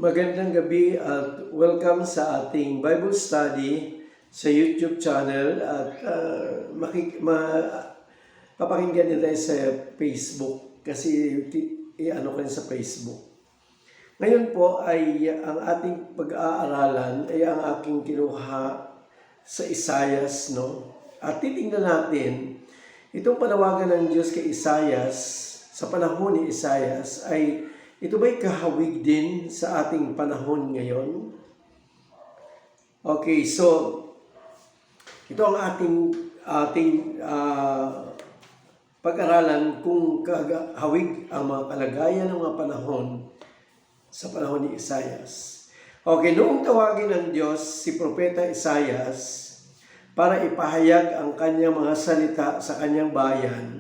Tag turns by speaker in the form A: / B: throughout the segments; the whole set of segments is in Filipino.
A: Magandang gabi at welcome sa ating Bible study sa YouTube channel at papakinggan nila sa Facebook kasi i-ano ko sa Facebook. Ngayon po ay ang ating pag-aaralan ay ang aking kinuha sa Isaias, no? At titingnan natin itong panawagan ng Diyos kay Isaias sa panahon ni Isaias ay ito ba'y kahawig din sa ating panahon ngayon? Okay, so ito ang ating pag-aralan kung kahawig ang mga kalagayan ng mga panahon sa panahon ni Isaias. Okay, noong tawagin ng Diyos si Propeta Isaias para ipahayag ang kanyang mga salita sa kanyang bayan,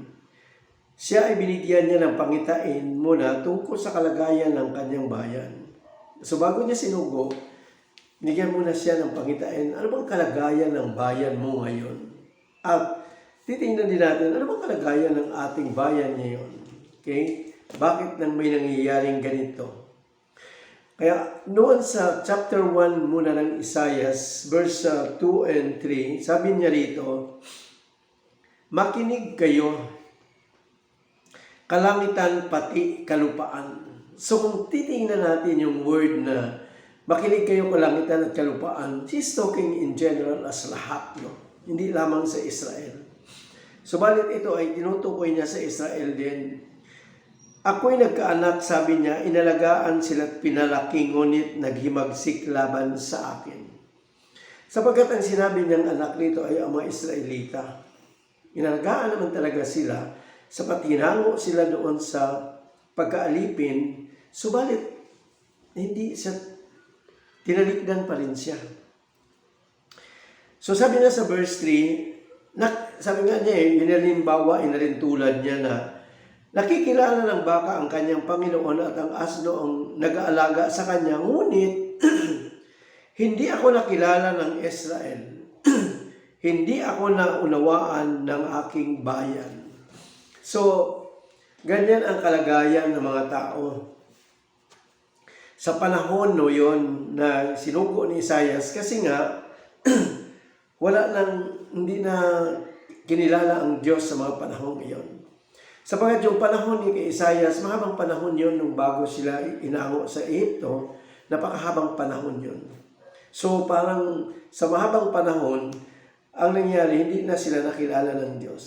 A: siya ay binigyan niya ng pangitain muna tungkol sa kalagayan ng kanyang bayan. So bago niya sinugo, binigyan muna siya ng pangitain, ano bang kalagayan ng bayan mo ngayon? At titingnan din natin, ano bang kalagayan ng ating bayan ngayon? Okay? Bakit nang may nangyayaring ganito? Kaya noon sa chapter 1 muna ng Isaias, verse 2 and 3, sabi niya rito, makinig kayo, kalangitan pati kalupaan. So kung titingnan natin yung word na makinig kayo kalangitan at kalupaan, he's talking in general as lahat, no? Hindi lamang sa Israel. Subalit ito ay tinutukoy niya sa Israel din. Ako'y nagkaanak, sabi niya, inalagaan sila't pinalaki, ngunit naghimagsik laban sa akin. Sapagkat ang sinabi niyang anak nito ay ang mga Israelita. Inalagaan naman talaga sila, sapat hinango sila doon sa pagkaalipin, subalit hindi siya, tinalikdan pa rin siya. So sabi niya sa verse 3, sabi nga niya inalimbawa, inalintulad niya na nakikilala ng baka ang kanyang Panginoon at ang asno ang nag-aalaga sa kanya, ngunit hindi ako nakilala ng Israel. Hindi ako naunawaan ng aking bayan. So, ganyan ang kalagayan ng mga tao. Sa panahon no yon na sinugo ni Isaias, kasi nga, hindi na kinilala ang Diyos sa mga panahon iyon. Sapagat yung panahon ni Isaias, mahabang panahon yon nung bago sila inango sa Egypto, napakahabang panahon yon. So, parang sa mahabang panahon, ang nangyari, hindi na sila nakilala ng Diyos.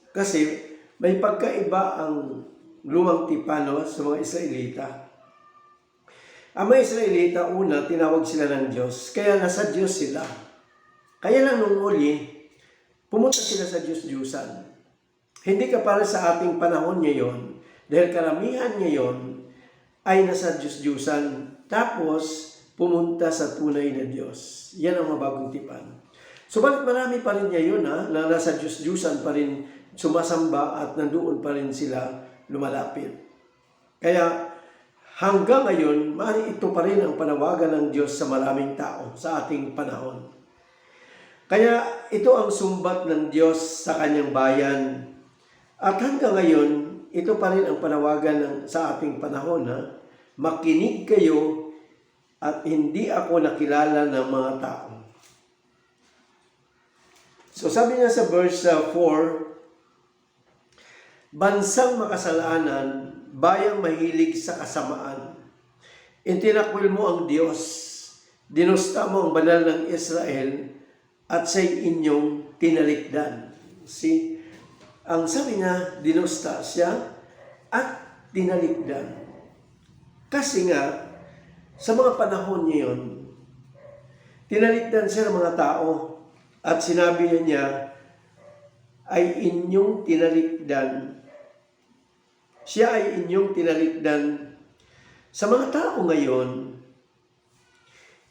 A: Kasi, may pagkaiba ang lumang tipano sa mga Israelita. Ang mga Israelita, una, tinawag sila ng Diyos, kaya nasa Diyos sila. Kaya lang nung uli, pumunta sila sa Diyos-Diyusan. Hindi ka para sa ating panahon ngayon, dahil karamihan ngayon ay nasa Diyos-Diyusan, tapos pumunta sa tunay na Diyos. Yan ang mabagong tipan. Subalit marami pa rin ngayon na nasa Diyos-Diyusan pa rin sumasamba at nandoon pa rin sila lumalapit. Kaya hanggang ngayon, ito pa rin ang panawagan ng Diyos sa maraming tao sa ating panahon. Kaya ito ang sumbat ng Diyos sa kanyang bayan. At hanggang ngayon, ito pa rin ang panawagan sa ating panahon. Makinig kayo at hindi ako nakilala ng mga tao. So sabi niya sa verse 4, bansang makasalanan, bayang mahilig sa kasamaan. Itinakwil mo ang Diyos, dinusta mo ang banal ng Israel, at siya'y inyong tinalikdan. See? Ang sabi niya, dinusta siya at tinalikdan. Kasi nga, sa mga panahon niyon, tinalikdan siya ng mga tao at sinabi niya, ay inyong tinalikdan. Siya ay inyong tinalikdan. Sa mga tao ngayon,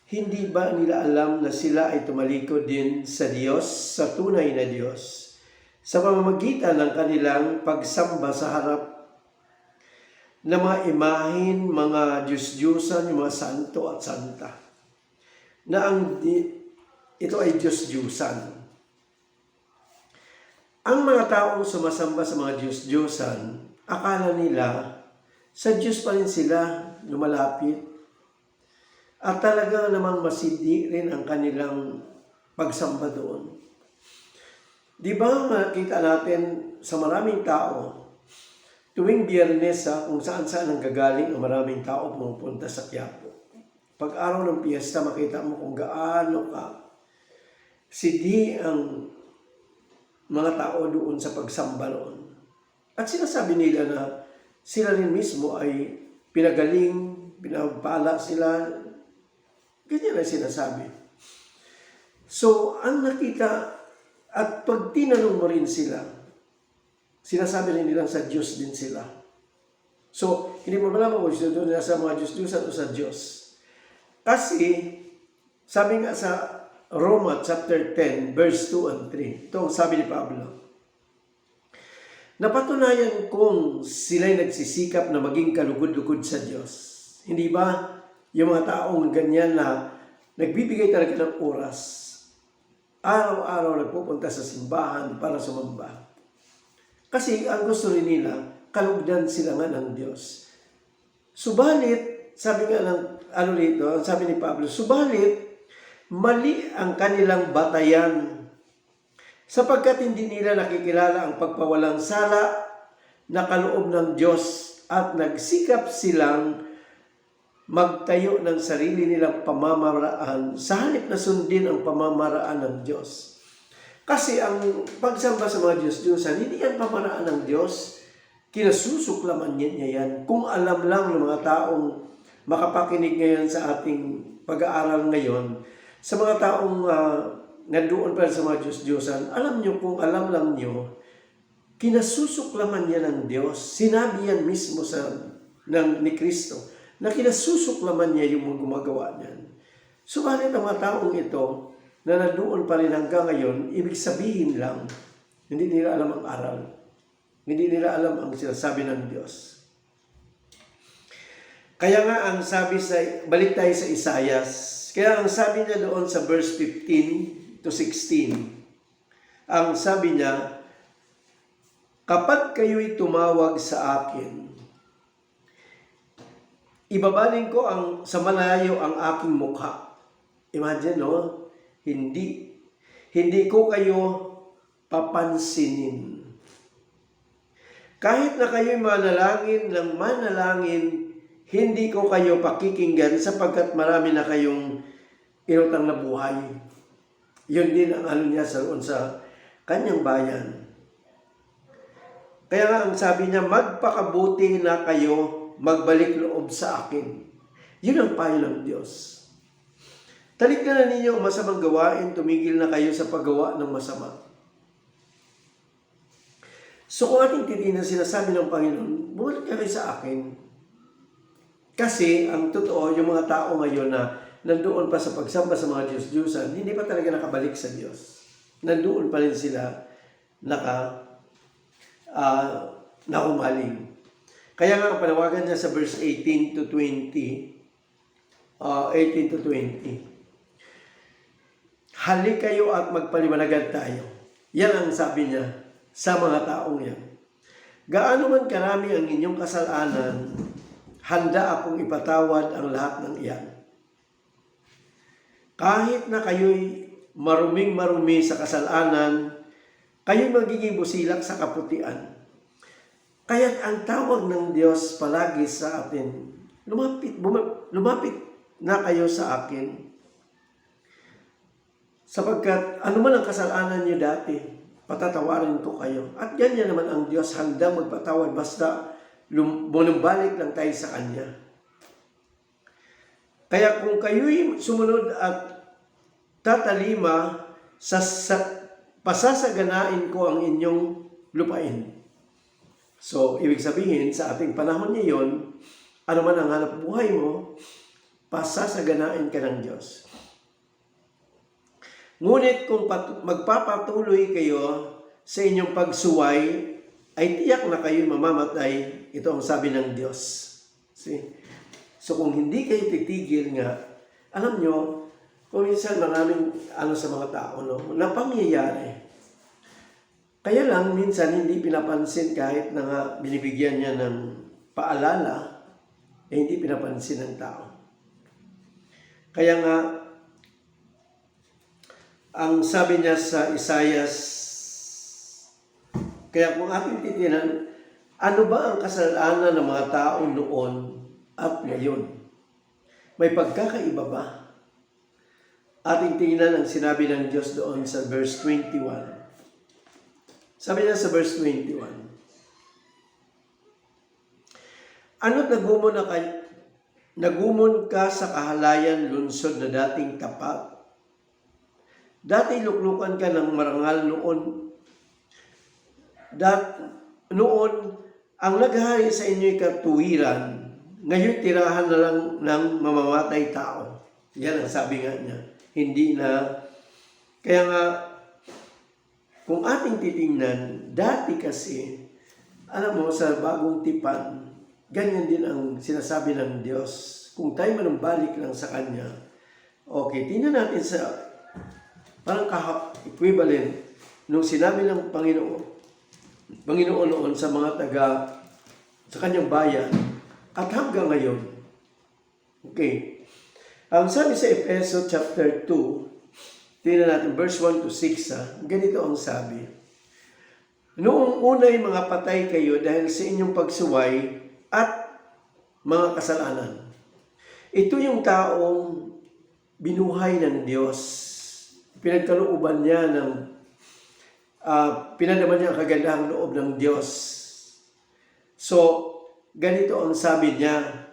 A: hindi ba nila alam na sila ay tumalikod din sa Diyos, sa tunay na Diyos, sa pamamagitan ng kanilang pagsamba sa harap ng mga imahin, mga Diyos-Diyusan, yung mga santo at santa, na ito ay Diyos-Diyusan. Ang mga taong sumasamba sa mga Diyos-Diyosan, akala nila sa Diyos pa rin sila lumalapit. At talaga namang masidi rin ang kanilang pagsamba doon. Di ba makita natin sa maraming tao, tuwing Biyernes kung saan-saan ang gagaling ang maraming tao pumupunta sa Quiapo. Pag araw ng piyesta, makita mo kung gaano sidi ang mga tao doon sa pagsamba noon. At sinasabi nila na sila rin mismo ay pinagaling, pinagpala sila. Ganyan ang sinasabi. So, ang nakita, at pag tinanong mo rin sila, sinasabi rin nilang sa Diyos din sila. So, hindi mo malaman kung sila doon sa mga Diyos-Diyosan o sa Diyos. Kasi, sabi nga sa Roma chapter 10, verse 2 and 3, ito ang sabi ni Pablo, napatunayan kong sila'y nagsisikap na maging kalugod-lugod sa Diyos. Hindi ba yung mga taong ganyan na nagbibigay talaga ng oras, araw-araw nagpupunta sa simbahan para sumamba? Kasi ang gusto rin nila, kalugdan sila nga ng Diyos. Subalit, sabi nga ng sabi ni Pablo, subalit, mali ang kanilang batayan sapagkat hindi nila nakikilala ang pagpawalang sala na kaloob ng Diyos at nagsikap silang magtayo ng sarili nilang pamamaraan sa halip na sundin ang pamamaraan ng Diyos. Kasi ang pagsamba sa mga Diyos-Diyosan, hindi yan pamaraan ng Diyos. Kinasusuklaman niya yan. Kung alam lang ng mga taong makapakinig ngayon sa ating pag-aaral ngayon, sa mga taong nandoon pa sa mga Diyos-Diyosan, alam nyo, kung alam lang nyo, kinasusuklaman niya ng Diyos. Sinabi yan mismo ni Kristo na kinasusuklaman niya yung gumagawa niyan. Subalit ang mga taong ito na nandoon pa rin hanggang ngayon, ibig sabihin lang, hindi nila alam ang aral. Hindi nila alam ang sinasabi ng Diyos. Kaya nga ang sabi balik tayo sa Isaias, kaya ang sabi niya doon sa verse 15 to 16, ang sabi niya, kapag kayo'y tumawag sa akin, ibabaling ko sa malayo ang aking mukha. Imagine, no? Hindi ko kayo papansinin. Kahit na kayo'y manalangin ng manalangin, hindi ko kayo pakikinggan sapagkat marami na kayong inutang na buhay. Yun din ang niya sa kanyang bayan. Kaya nga ang sabi niya, magpakabuti na kayo, magbalik loob sa akin. Yun ang payo ng Diyos. Talikdan na ninyo ang masamang gawain, tumigil na kayo sa paggawa ng masama. So kung ating titinan sinasabi ng Panginoon, bumalik kayo sa akin. Kasi ang totoo, yung mga tao ngayon na nandoon pa sa pagsamba sa mga Diyos-Diyusan, hindi pa talaga nakabalik sa Diyos. Nandoon pa rin sila nakumaling. Kaya nga ang panawagan niya sa verse 18 to 20, halik kayo at magpaliwanagan tayo. Yan ang sabi niya sa mga taong yan. Gaano man karami ang inyong kasalanan, handa akong ipatawad ang lahat ng iyan. Kahit na kayo'y maruming-marumi sa kasalanan, kayo'y magiging busilak sa kaputian. Kaya ang tawag ng Diyos palagi sa atin, lumapit na kayo sa akin. Sapagkat anuman ang kasalanan niyo dati, patatawarin ko kayo. At ganyan naman ang Diyos, handang magpatawad basta bumalik lang tayo sa Kanya. Kaya kung kayo'y sumunod at tatalima, pasasaganain ko ang inyong lupain. So, ibig sabihin, sa ating panahon ngayon, ano man ang hanap buhay mo, pasasaganain ka ng Diyos. Ngunit kung magpapatuloy kayo sa inyong pagsuway, ay tiyak na kayo mamamatay. Ito ang sabi ng Diyos. See? So kung hindi kayo titigil nga, alam nyo, kung minsan maraming sa mga tao, na pangyayari. Kaya lang, minsan hindi pinapansin kahit na nga binibigyan niya ng paalala, hindi pinapansin ng tao. Kaya nga, ang sabi niya sa Isaias, kaya kung ating titinan, ano ba ang kasalanan ng mga tao noon at ngayon? May pagkakaiba ba? Ating tingnan ang sinabi ng Diyos doon sa verse 21. Sabi niya sa verse 21, ano't nagumon ka sa kahalayan lungsod na dating tapat? Dati luklukan ka ng marangal noon. Noon, ang naghari sa inyo'y katuwiran, ngayon tirahan na lang ng mamamatay tao. Yan ang sabi nga niya. Hindi na. Kaya nga, kung ating titingnan, dati kasi, alam mo, sa bagong tipan, ganyan din ang sinasabi ng Diyos. Kung tayo manumbalik lang sa Kanya, okay, tingnan natin sa parang equivalent nung sinabi ng Panginoon noon sa mga sa Kanyang bayan, at hanggang ngayon. Okay. Ang sabi sa Efeso chapter 2, tingnan natin verse 1 to 6, ganito ang sabi. Noong unay mga patay kayo dahil sa inyong pagsuway at mga kasalanan. Ito yung taong binuhay ng Diyos. Pinagkalooban niya pinanaman niya ang kagandahang loob ng Diyos. So, ganito ang sabi niya.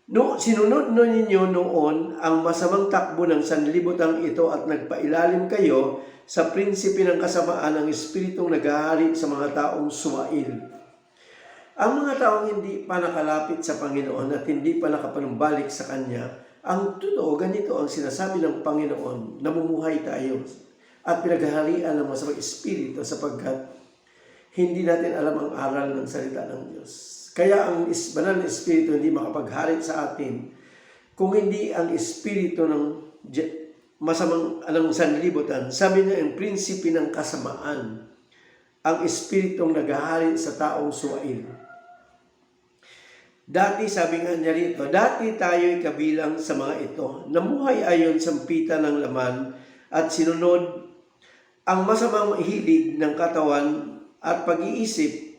A: Sinunod ninyo noon ang masamang takbo ng sanlibutang ito at nagpailalim kayo sa prinsipe ng kasamaan ng espiritong naghahari sa mga taong suwail. Ang mga taong hindi pa nakalapit sa Panginoon at hindi pa nakapanumbalik sa Kanya, ang totoo, ganito ang sinasabi ng Panginoon, namumuhay tayo at pinaghaharian ng masamang espiritu sapagkat hindi natin alam ang aral ng salita ng Diyos. Kaya ang banal na espiritu hindi makapaghari sa atin kung hindi ang espiritu ng masamang sanlibutan. Sabi niya, ang prinsipe ng kasamaan, ang espiritong naghahari sa taong suwail. Dati, sabi nga niya rito, dati tayo'y kabilang sa mga ito. Namuhay ayon sa sampitan ng laman at sinunod ang masamang hilig ng katawan at pag-iisip.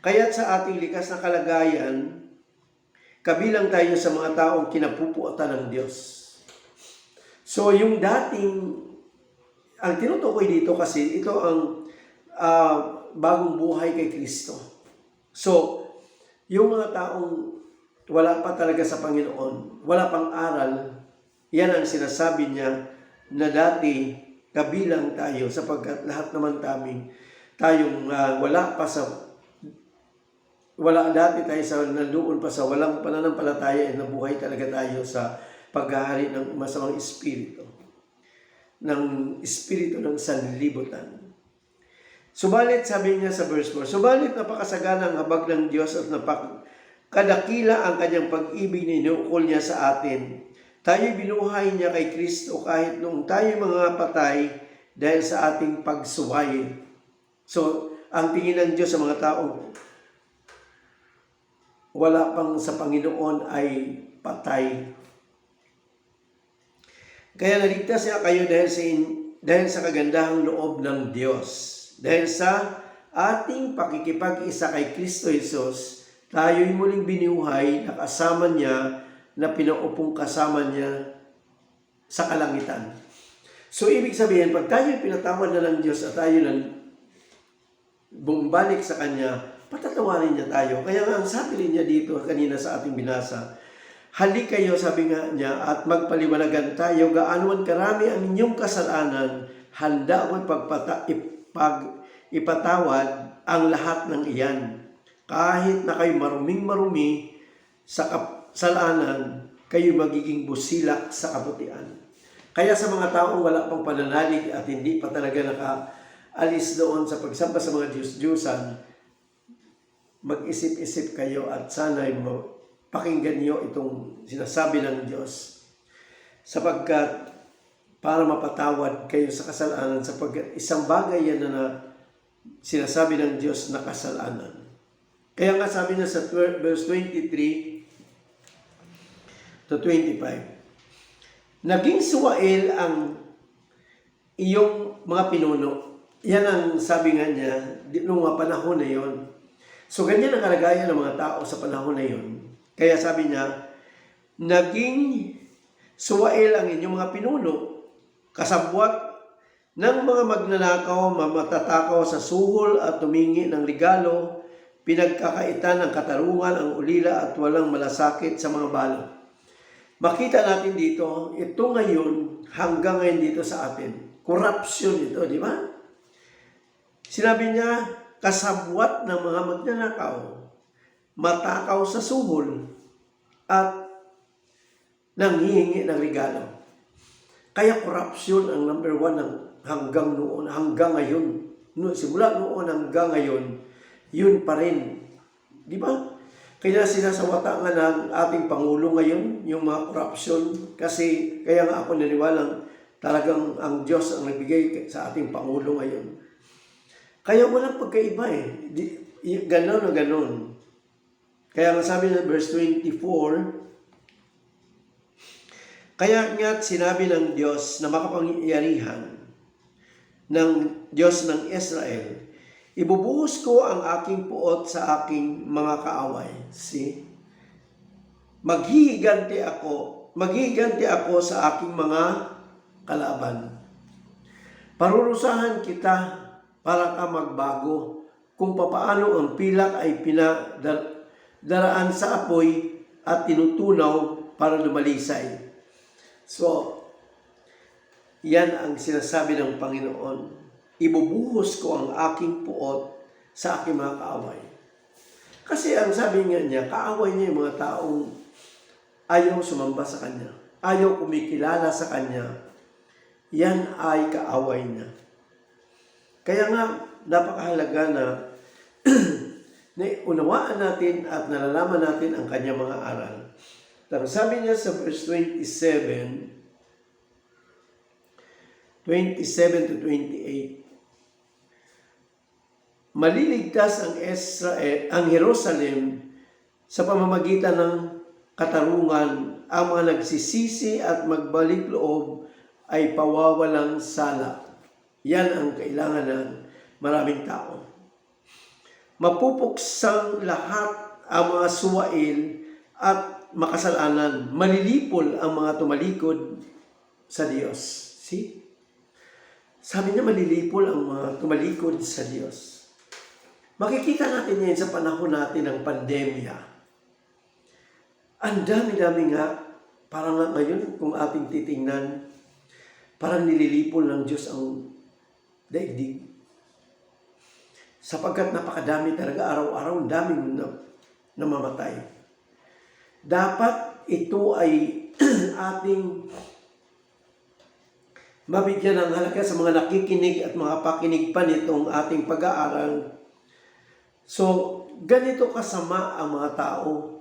A: Kaya't sa ating likas na kalagayan, kabilang tayo sa mga taong kinapupuotan ng Diyos. So, yung dating, ang tinutukoy dito kasi, ito ang bagong buhay kay Kristo. So, yung mga taong wala pa talaga sa Panginoon, wala pang aral, yan ang sinasabi niya na dati kabilang tayo sapagkat lahat naman tayong dati tayo sa nandoon pa sa walang pananampalataya at nabuhay talaga tayo sa paghahari ng masamang espiritu, ng espiritu ng sanlibutan. Subalit, sabi niya sa verse 4, subalit napakasagana ang habag ng Diyos at napakadakila ang kanyang pag-ibig na inuukol niya sa atin. Tayo'y binuhay niya kay Kristo kahit noong tayo mga patay dahil sa ating pagsuway. So, ang tingin ng Diyos sa mga taong wala pang sa Panginoon ay patay. Kaya naligtas niya kayo dahil sa kagandahang loob ng Diyos. Dahil sa ating pakikipag-isa kay Kristo Jesus, tayo'y muling binuhay na kasama niya, na pinaupong kasama niya sa kalangitan. So, ibig sabihin, pag tayo'y pinatawad na ng Diyos at tayo nang bumalik sa Kanya, patatawarin niya tayo. Kaya nga, ang sabi niya dito kanina sa ating binasa, halik kayo, sabi nga niya, at magpaliwanagan tayo, gaano man karami ang inyong kasalanan, handa ako'y ipatawad ang lahat ng iyan. Kahit na kayo maruming-marumi sa kasalanan, kayo magiging busilak sa kabutihan. Kaya sa mga taong wala pang pananalig at hindi pa talaga nakaalis doon sa pagsampa sa mga Diyos-Diyusan, mag-isip-isip kayo at sana'y pakinggan niyo itong sinasabi ng Diyos. Sapagkat para mapatawad kayo sa kasalanan, sapagkat isang bagay yan na sinasabi ng Diyos na kasalanan. Kaya nga sabi niya sa verse 23 to 25, Naging suwail ang iyong mga pinuno. Yan ang sabi nga niya, noong mga panahon na yon. So, ganyan ang kalagayan ng mga tao sa panahon na yon. Kaya sabi niya, naging suwail ang inyong mga pinuno, kasabwat ng mga magnanakaw, matatakaw sa suhol at tumingi ng regalo, pinagkakaitan ng katarungan ang ulila at walang malasakit sa mga balo. Makita natin dito, ito ngayon, hanggang ngayon dito sa atin. Corruption ito, di ba? Sinabi niya, kasabwat ng mga magnanakaw, matakaw sa suhol, at nanghihingi ng regalo. Kaya corruption ang number one ng hanggang noon, hanggang ngayon. Simula noon hanggang ngayon, yun pa rin. Di ba? Kaya sinasawata nga ng ating Pangulo ngayon, yung mga corruption. Kasi kaya nga ako naniwalang talagang ang Diyos ang nagbigay sa ating Pangulo ngayon. Kaya walang pagkaiba eh. Ganon na ganon. Kaya nga sabi ng verse 24, kaya nga't sinabi ng Diyos na makapangyarihan ng Diyos ng Israel, ibubuhos ko ang aking puot sa aking mga kaaway. See? Maghihiganti ako sa aking mga kalaban. Parurusahan kita para ka magbago kung papaano ang pilak ay pinadaraan sa apoy at tinutunaw para lumalisay. So, yan ang sinasabi ng Panginoon. Ibubuhos ko ang aking puot sa aking mga kaaway. Kasi ang sabi nga niya, kaaway niya yung mga taong ayaw sumamba sa Kanya. Ayaw kumikilala sa Kanya. Yan ay kaaway niya. Kaya nga, napakahalaga na unawaan natin at nalalaman natin ang Kanyang mga aral. Tapos sabi niya sa verse 27 to 28, maliligtas ang Jerusalem sa pamamagitan ng katarungan. Ang mga nagsisisi at magbalik loob ay pawawalang sala. Yan ang kailangan ng maraming tao. Mapupuksang lahat ang mga suwail at makasalanan. Malilipol ang mga tumalikod sa Diyos. See? Sabi niya malilipol ang mga tumalikod sa Diyos. Makikita natin yan sa panahon natin ng pandemya. Ang dami-dami nga, parang nga ngayon kung ating titingnan, parang nililipol ng Diyos ang daigdig. Sapagkat napakadami talaga, araw-araw, daming namamatay. Dapat ito ay ating mabigyan ng halaga sa mga nakikinig at mga pakinig pa nitong ating pag-aaral. So, ganito kasama ang mga tao.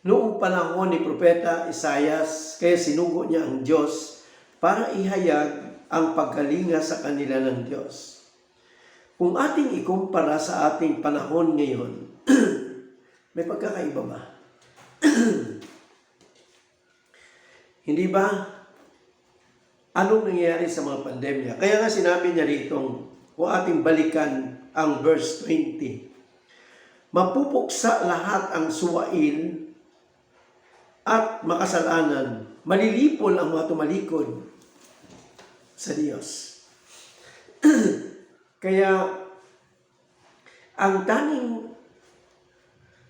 A: Noong panahon ni Propeta Isaias, kaya sinugo niya ang Diyos para ihayag ang pagkalinga sa kanila ng Diyos. Kung ating ikumpara sa ating panahon ngayon, may pagkakaiba ba? Hindi ba? Anong nangyayari sa mga pandemya? Kaya nga sinabi niya rito, kung ating balikan ang verse 20, mapupuksa lahat ang suwail at makasalanan. Malilipol ang mga tumalikod sa Diyos. Kaya, ang tanging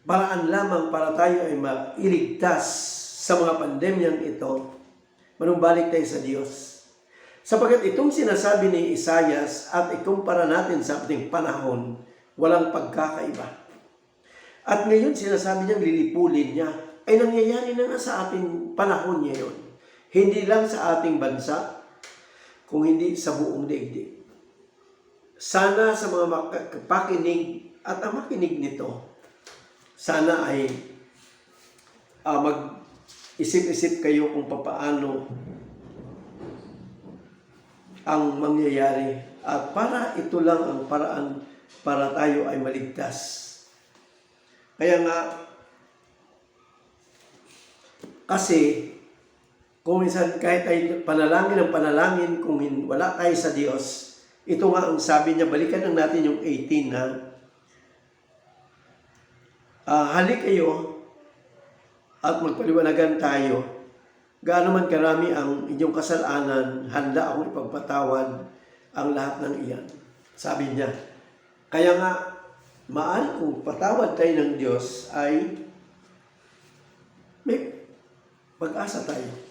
A: paraan lamang para tayo ay mailigtas sa mga pandemyang ito, manumbalik tayo sa Diyos. Sapagkat itong sinasabi ni Isaias at ikumpara natin sa ating panahon, walang pagkakaiba. At ngayon sinasabi niyang lilipulin niya, ay nangyayari na nga sa ating panahon ngayon. Hindi lang sa ating bansa, kung hindi sa buong daigdig. Sana sa mga pakinig at ang makinig nito, sana ay mag-isip-isip kayo kung papaano ang mangyayari at para ito lang ang paraan para tayo ay maligtas. Kaya nga, kasi Kung minsan kahit tayo panalangin ng panalangin, kung wala tayo sa Diyos, ito nga ang sabi niya, balikan lang natin yung 18 na, halik kayo at magpaliwanagan tayo. Gaano man karami ang inyong kasalanan, handa akong ipagpatawad ang lahat ng iyan. Sabi niya. Kaya nga, kung patawad tayo ng Diyos ay may pag-asa tayo.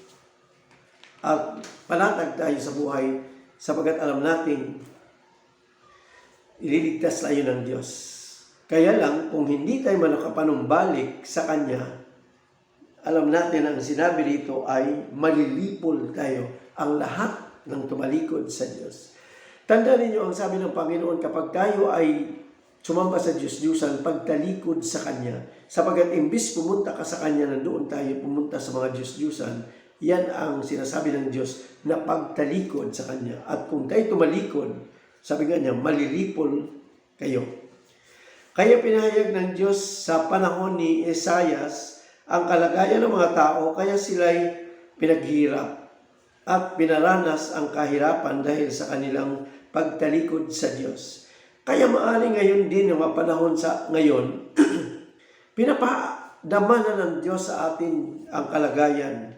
A: At panatag tayo sa buhay sapagkat alam natin ililigtas tayo ng Diyos. Kaya lang, kung hindi tayo manakapanumbalik sa Kanya, alam natin ang sinabi dito ay malilipol tayo ang lahat ng tumalikod sa Diyos. Tandaan ninyo ang sabi ng Panginoon, kapag tayo ay sumamba sa Diyos-Diyusan, pagtalikod sa Kanya, sapagkat imbis pumunta ka sa Kanya, nandoon tayo pumunta sa mga Diyos-Diyusan, yan ang sinasabi ng Diyos na pagtalikod sa Kanya. At kung tayo tumalikod, sabi nga niya, malilipol kayo. Kaya pinahayag ng Diyos sa panahon ni Esaias ang kalagayan ng mga tao, kaya sila'y pinaghirap at pinaranas ang kahirapan dahil sa kanilang pagtalikod sa Diyos. Kaya maaring ngayon din yung mga panahon sa ngayon, pinapadama na ng Diyos sa atin ang kalagayan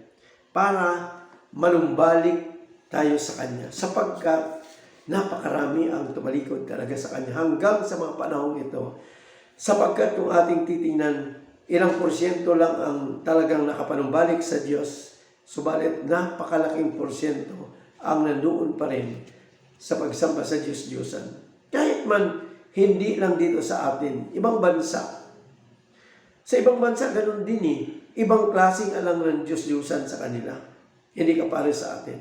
A: para manumbalik tayo sa Kanya. Sapagkat napakarami ang tumalikod talaga sa Kanya hanggang sa mga panahon ito. Sapagkat kung ating titingnan, ilang porsyento lang ang talagang nakapanumbalik sa Diyos, subalit napakalaking porsyento ang nandoon pa rin sa pagsamba sa Diyos-Diyosan. Kahit man hindi lang dito sa atin, ibang bansa. Sa ibang bansa, ganun din eh. Ibang klaseng alang ng Diyos-Diyosan sa kanila. Hindi ka pare sa atin.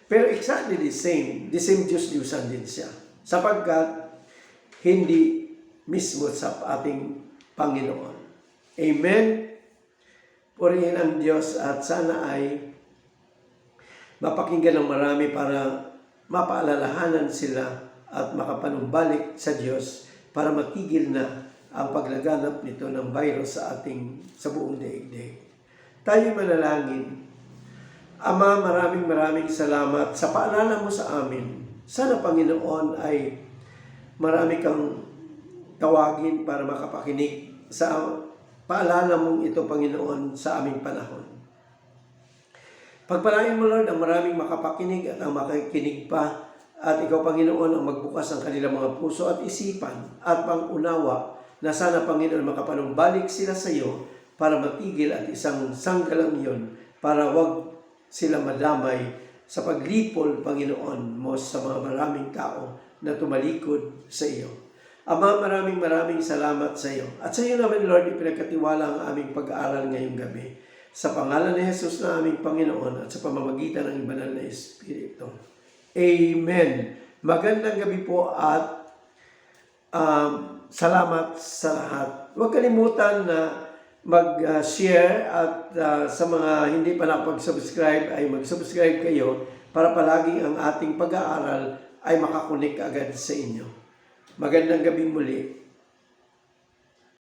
A: Pero exactly the same Diyos-Diyusan din siya. Sapagkat hindi mismo sa ating Panginoon. Amen? Purihin ang Diyos at sana ay mapakinggan ng marami para mapaalalahanan sila at makapanumbalik sa Diyos para matigil na ang paglaganap nito ng virus sa buong daigdig. Tayo manalangin. Ama, maraming salamat sa paalala mo sa amin. Sana, Panginoon, ay marami kang tawagin para makapakinig sa paalala mong ito, Panginoon, sa aming panahon. Pagpalain mo, Lord, ang maraming makapakinig at ang makikinig pa, at ikaw, Panginoon, ang magbukas ng kanilang mga puso at isipan at pangunawa na sana, Panginoon, makapanumbalik sila sa iyo para matigil at isang sanggalang yon para wag sila madamay sa paglipol, Panginoon, mo sa mga maraming tao na tumalikod sa iyo. Ama, maraming salamat sa iyo. At sa iyo naman, Lord, ipinagkatiwala ang aming pag-aaral ngayong gabi. Sa pangalan ni Jesus na aming Panginoon at sa pamamagitan ng banal na Espiritu. Amen. Magandang gabi po at salamat sa lahat. Huwag kalimutan na mag-share at sa mga hindi pa nakapag-subscribe ay mag-subscribe kayo para palagi ang ating pag-aaral ay makakunik agad sa inyo. Magandang gabi muli.